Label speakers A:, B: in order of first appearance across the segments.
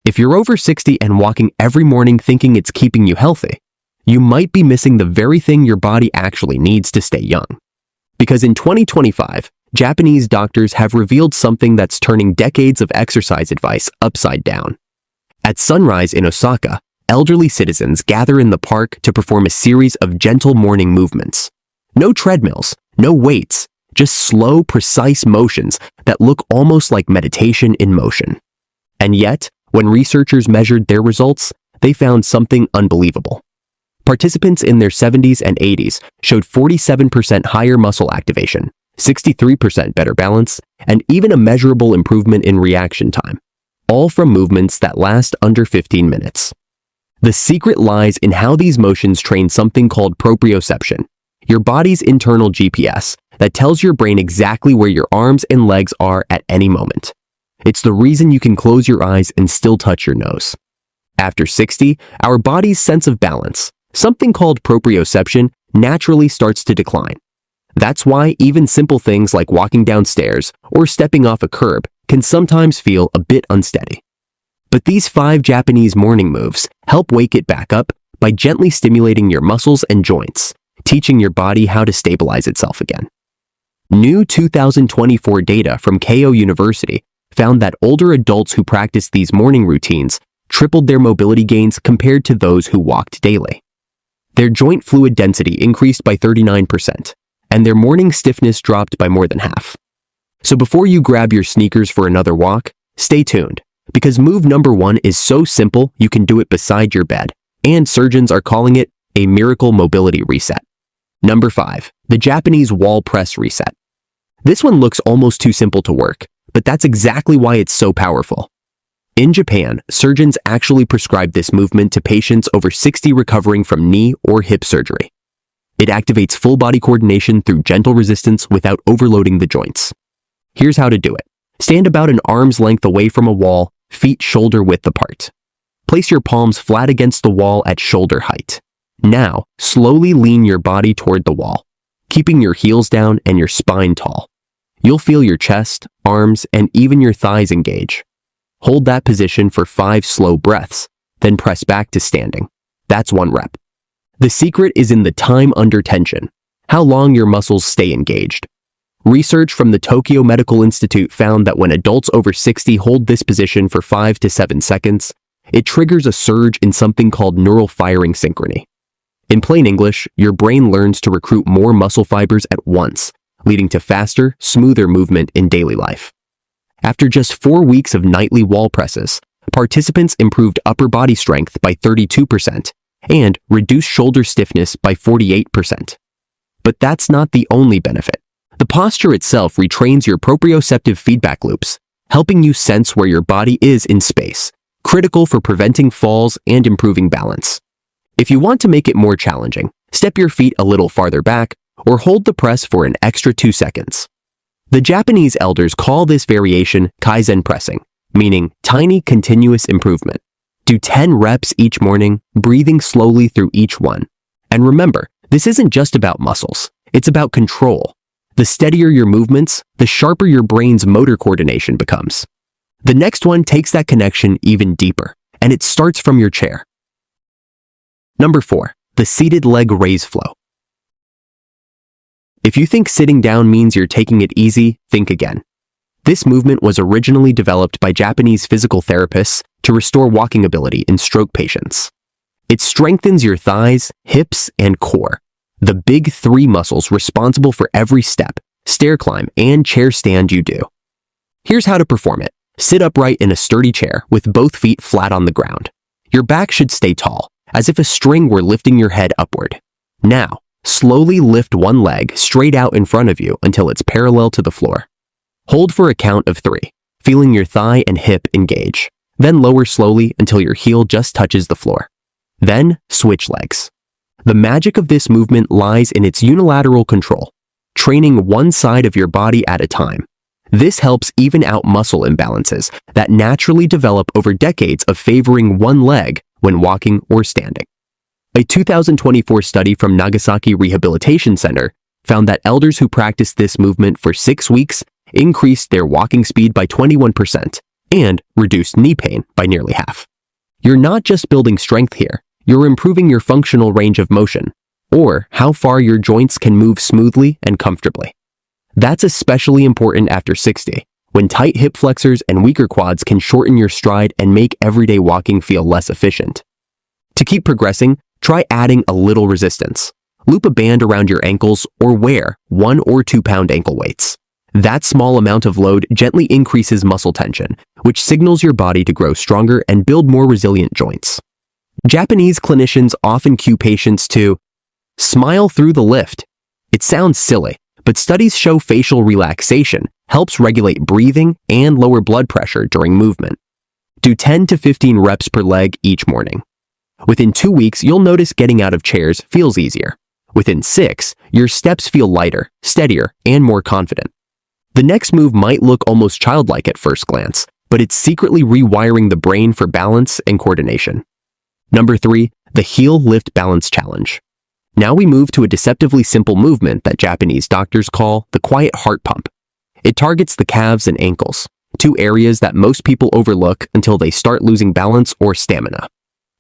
A: If you're over 60 and walking every morning thinking it's keeping you healthy, you might be missing the very thing your body actually needs to stay young. Because in 2025, Japanese doctors have revealed something that's turning decades of exercise advice upside down. At sunrise in Osaka, elderly citizens gather in the park to perform a series of gentle morning movements. No treadmills, no weights, just slow, precise motions that look almost like meditation in motion. And yet, when researchers measured their results, they found something unbelievable. Participants in their 70s and 80s showed 47% higher muscle activation, 63% better balance, and even a measurable improvement in reaction time, all from movements that last under 15 minutes. The secret lies in how these motions train something called proprioception, your body's internal GPS that tells your brain exactly where your arms and legs are at any moment. It's the reason you can close your eyes and still touch your nose. After 60, our body's sense of balance, something called proprioception, naturally starts to decline. That's why even simple things like walking downstairs or stepping off a curb can sometimes feel a bit unsteady. But these 5 Japanese morning moves help wake it back up by gently stimulating your muscles and joints, teaching your body how to stabilize itself again. New 2024 data from Keio University found that older adults who practiced these morning routines tripled their mobility gains compared to those who walked daily. Their joint fluid density increased by 39%, and their morning stiffness dropped by more than half. So before you grab your sneakers for another walk, stay tuned, because move number 1 is so simple you can do it beside your bed, and surgeons are calling it a miracle mobility reset. Number 5, the Japanese wall press reset. This one looks almost too simple to work, but that's exactly why it's so powerful. In Japan, surgeons actually prescribe this movement to patients over 60 recovering from knee or hip surgery. It activates full body coordination through gentle resistance without overloading the joints. Here's how to do it. Stand about an arm's length away from a wall, feet shoulder width apart. Place your palms flat against the wall at shoulder height. Now, slowly lean your body toward the wall, keeping your heels down and your spine tall. You'll feel your chest, arms, and even your thighs engage. Hold that position for 5 slow breaths, then press back to standing. That's 1 rep. The secret is in the time under tension, how long your muscles stay engaged. Research from the Tokyo Medical Institute found that when adults over 60 hold this position for 5 to 7 seconds, it triggers a surge in something called neural firing synchrony. In plain English, your brain learns to recruit more muscle fibers at once, leading to faster, smoother movement in daily life. After just 4 weeks of nightly wall presses, participants improved upper body strength by 32% and reduced shoulder stiffness by 48%. But that's not the only benefit. The posture itself retrains your proprioceptive feedback loops, helping you sense where your body is in space, critical for preventing falls and improving balance. If you want to make it more challenging, step your feet a little farther back or hold the press for an extra 2 seconds. The Japanese elders call this variation kaizen pressing, meaning tiny continuous improvement. Do 10 reps each morning, breathing slowly through each one. And remember, this isn't just about muscles, it's about control. The steadier your movements, the sharper your brain's motor coordination becomes. The next one takes that connection even deeper, and it starts from your chair. Number 4, the seated leg raise flow. If you think sitting down means you're taking it easy, think again. This movement was originally developed by Japanese physical therapists to restore walking ability in stroke patients. It strengthens your thighs, hips, and core, the big 3 muscles responsible for every step, stair climb, and chair stand you do. Here's how to perform it. Sit upright in a sturdy chair with both feet flat on the ground. Your back should stay tall, as if a string were lifting your head upward. Now, slowly lift one leg straight out in front of you until it's parallel to the floor. Hold for a count of 3, feeling your thigh and hip engage. Then lower slowly until your heel just touches the floor. Then, switch legs. The magic of this movement lies in its unilateral control, training one side of your body at a time. This helps even out muscle imbalances that naturally develop over decades of favoring one leg when walking or standing. A 2024 study from Nagasaki Rehabilitation Center found that elders who practiced this movement for 6 weeks increased their walking speed by 21% and reduced knee pain by nearly half. You're not just building strength here, you're improving your functional range of motion, or how far your joints can move smoothly and comfortably. That's especially important after 60, when tight hip flexors and weaker quads can shorten your stride and make everyday walking feel less efficient. To keep progressing, try adding a little resistance. Loop a band around your ankles or wear 1 or 2 pound ankle weights. That small amount of load gently increases muscle tension, which signals your body to grow stronger and build more resilient joints. Japanese clinicians often cue patients to smile through the lift. It sounds silly, but studies show facial relaxation helps regulate breathing and lower blood pressure during movement. Do 10 to 15 reps per leg each morning. Within 2 weeks, you'll notice getting out of chairs feels easier. Within 6, your steps feel lighter, steadier, and more confident. The next move might look almost childlike at first glance, but it's secretly rewiring the brain for balance and coordination. Number 3, the Heel Lift Balance Challenge. Now we move to a deceptively simple movement that Japanese doctors call the quiet heart pump. It targets the calves and ankles, 2 areas that most people overlook until they start losing balance or stamina.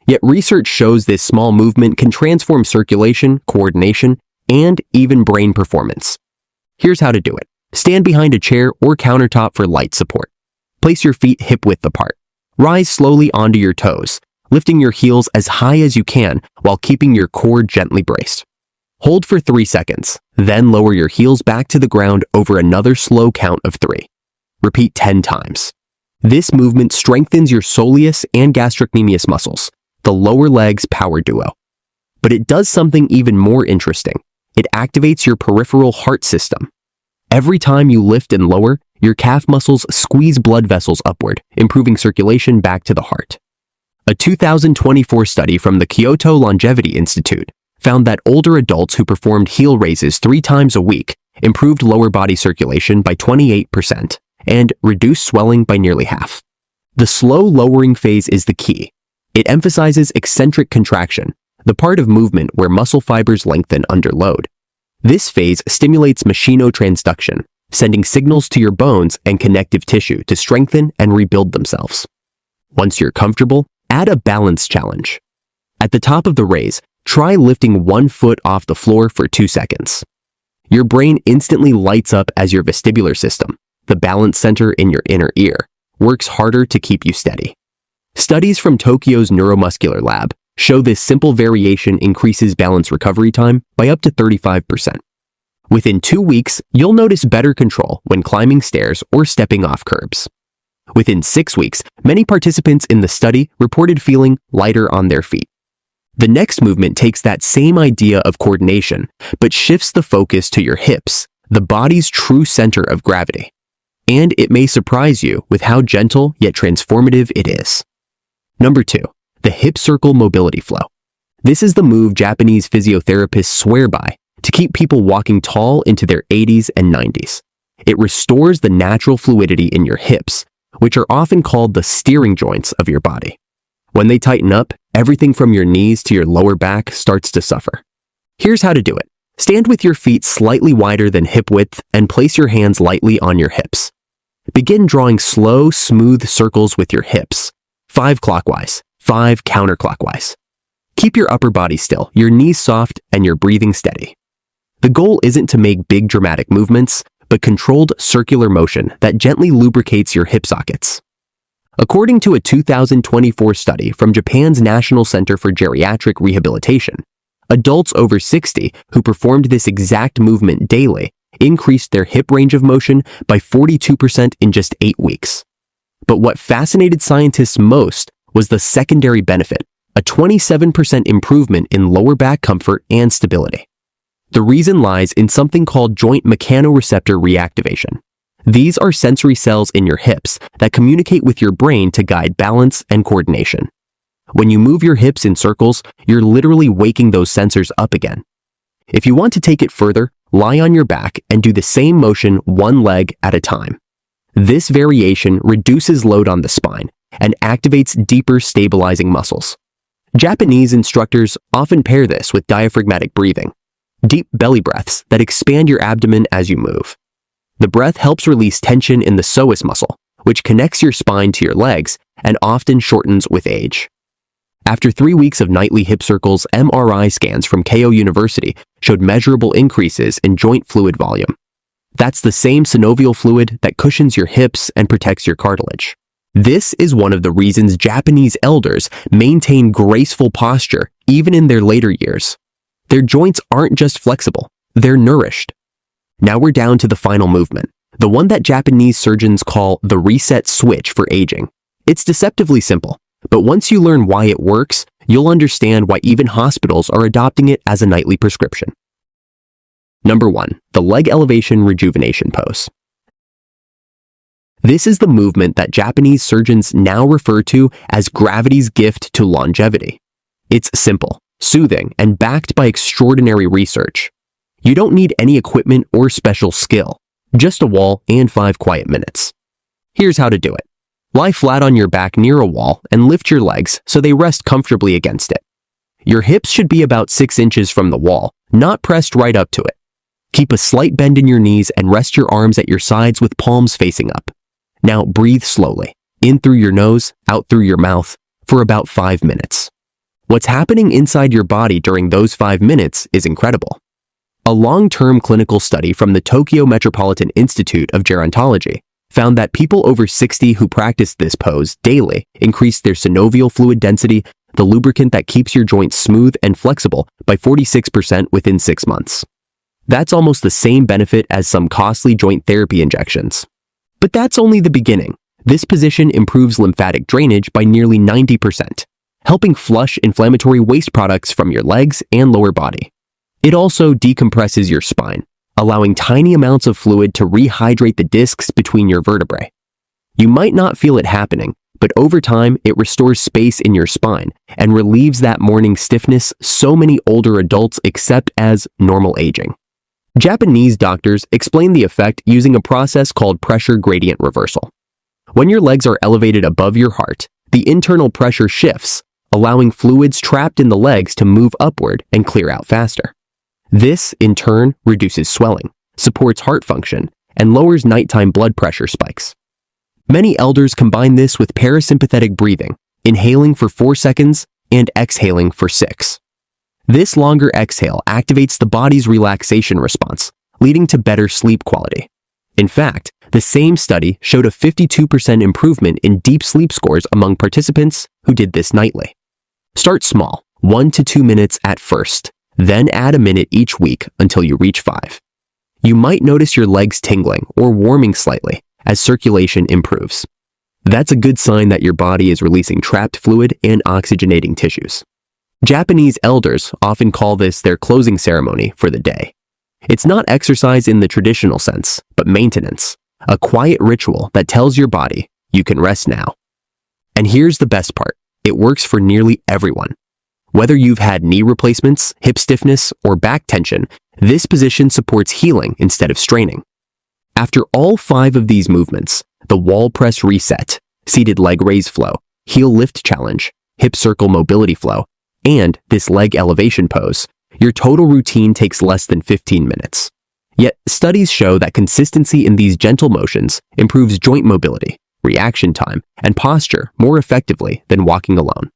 A: Yet research shows this small movement can transform circulation, coordination, and even brain performance. Here's how to do it. Stand behind a chair or countertop for light support. Place your feet hip-width apart. Rise slowly onto your toes, lifting your heels as high as you can while keeping your core gently braced. Hold for 3 seconds, then lower your heels back to the ground over another slow count of 3. Repeat 10 times. This movement strengthens your soleus and gastrocnemius muscles, the lower legs power duo. But it does something even more interesting. It activates your peripheral heart system. Every time you lift and lower, your calf muscles squeeze blood vessels upward, improving circulation back to the heart. A 2024 study from the Kyoto Longevity Institute found that older adults who performed heel raises 3 times a week improved lower body circulation by 28% and reduced swelling by nearly half. The slow lowering phase is the key. It emphasizes eccentric contraction, the part of movement where muscle fibers lengthen under load. This phase stimulates machinotransduction, sending signals to your bones and connective tissue to strengthen and rebuild themselves. Once you're comfortable, add a balance challenge. At the top of the raise, try lifting 1 foot off the floor for 2 seconds. Your brain instantly lights up as your vestibular system, the balance center in your inner ear, works harder to keep you steady. Studies from Tokyo's neuromuscular lab show this simple variation increases balance recovery time by up to 35%. Within 2 weeks, you'll notice better control when climbing stairs or stepping off curbs. Within 6 weeks, many participants in the study reported feeling lighter on their feet. The next movement takes that same idea of coordination, but shifts the focus to your hips, the body's true center of gravity. And it may surprise you with how gentle yet transformative it is. Number 2, the hip circle mobility flow. This is the move Japanese physiotherapists swear by to keep people walking tall into their 80s and 90s. It restores the natural fluidity in your hips, which are often called the steering joints of your body. When they tighten up, everything from your knees to your lower back starts to suffer. Here's how to do it. Stand with your feet slightly wider than hip width and place your hands lightly on your hips. Begin drawing slow, smooth circles with your hips. 5 clockwise, 5 counterclockwise. Keep your upper body still, your knees soft, and your breathing steady. The goal isn't to make big dramatic movements, but controlled circular motion that gently lubricates your hip sockets. According to a 2024 study from Japan's National Center for Geriatric Rehabilitation, adults over 60 who performed this exact movement daily increased their hip range of motion by 42% in just 8 weeks. But what fascinated scientists most was the secondary benefit, a 27% improvement in lower back comfort and stability. The reason lies in something called joint mechanoreceptor reactivation. These are sensory cells in your hips that communicate with your brain to guide balance and coordination. When you move your hips in circles, you're literally waking those sensors up again. If you want to take it further, lie on your back and do the same motion 1 leg at a time. This variation reduces load on the spine and activates deeper stabilizing muscles. Japanese instructors often pair this with diaphragmatic breathing, deep belly breaths that expand your abdomen as you move. The breath helps release tension in the psoas muscle, which connects your spine to your legs and often shortens with age. After 3 weeks of nightly hip circles, MRI scans from Keio University showed measurable increases in joint fluid volume. That's the same synovial fluid that cushions your hips and protects your cartilage. This is one of the reasons Japanese elders maintain graceful posture even in their later years. Their joints aren't just flexible, they're nourished. Now we're down to the final movement, the one that Japanese surgeons call the reset switch for aging. It's deceptively simple, but once you learn why it works, you'll understand why even hospitals are adopting it as a nightly prescription. Number 1. The leg elevation rejuvenation pose. This is the movement that Japanese surgeons now refer to as gravity's gift to longevity. It's simple, soothing, and backed by extraordinary research. You don't need any equipment or special skill, just a wall and 5 quiet minutes. Here's how to do it. Lie flat on your back near a wall and lift your legs so they rest comfortably against it. Your hips should be about 6 inches from the wall, not pressed right up to it. Keep a slight bend in your knees and rest your arms at your sides with palms facing up. Now breathe slowly, in through your nose, out through your mouth, for about 5 minutes. What's happening inside your body during those 5 minutes is incredible. A long-term clinical study from the Tokyo Metropolitan Institute of Gerontology found that people over 60 who practiced this pose daily increased their synovial fluid density, the lubricant that keeps your joints smooth and flexible, by 46% within 6 months. That's almost the same benefit as some costly joint therapy injections. But that's only the beginning. This position improves lymphatic drainage by nearly 90%, helping flush inflammatory waste products from your legs and lower body. It also decompresses your spine, allowing tiny amounts of fluid to rehydrate the discs between your vertebrae. You might not feel it happening, but over time it restores space in your spine and relieves that morning stiffness so many older adults accept as normal aging. Japanese doctors explain the effect using a process called pressure gradient reversal. When your legs are elevated above your heart, the internal pressure shifts, allowing fluids trapped in the legs to move upward and clear out faster. This, in turn, reduces swelling, supports heart function, and lowers nighttime blood pressure spikes. Many elders combine this with parasympathetic breathing, inhaling for 4 seconds and exhaling for 6. This longer exhale activates the body's relaxation response, leading to better sleep quality. In fact, the same study showed a 52% improvement in deep sleep scores among participants who did this nightly. Start small, 1 to 2 minutes at first, then add a minute each week until you reach 5. You might notice your legs tingling or warming slightly as circulation improves. That's a good sign that your body is releasing trapped fluid and oxygenating tissues. Japanese elders often call this their closing ceremony for the day. It's not exercise in the traditional sense, but maintenance, a quiet ritual that tells your body, you can rest now. And here's the best part, it works for nearly everyone. Whether you've had knee replacements, hip stiffness, or back tension, this position supports healing instead of straining. After all 5 of these movements, the wall press reset, seated leg raise flow, heel lift challenge, hip circle mobility flow, and this leg elevation pose, your total routine takes less than 15 minutes. Yet, studies show that consistency in these gentle motions improves joint mobility, reaction time, and posture more effectively than walking alone.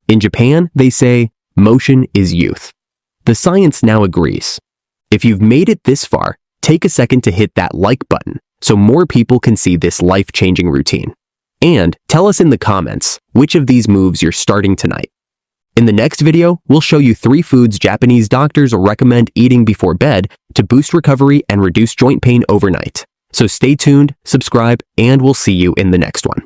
A: In Japan, they say, motion is youth. The science now agrees. If you've made it this far, take a second to hit that like button so more people can see this life-changing routine. And tell us in the comments which of these moves you're starting tonight. In the next video, we'll show you 3 foods Japanese doctors recommend eating before bed to boost recovery and reduce joint pain overnight. So stay tuned, subscribe, and we'll see you in the next one.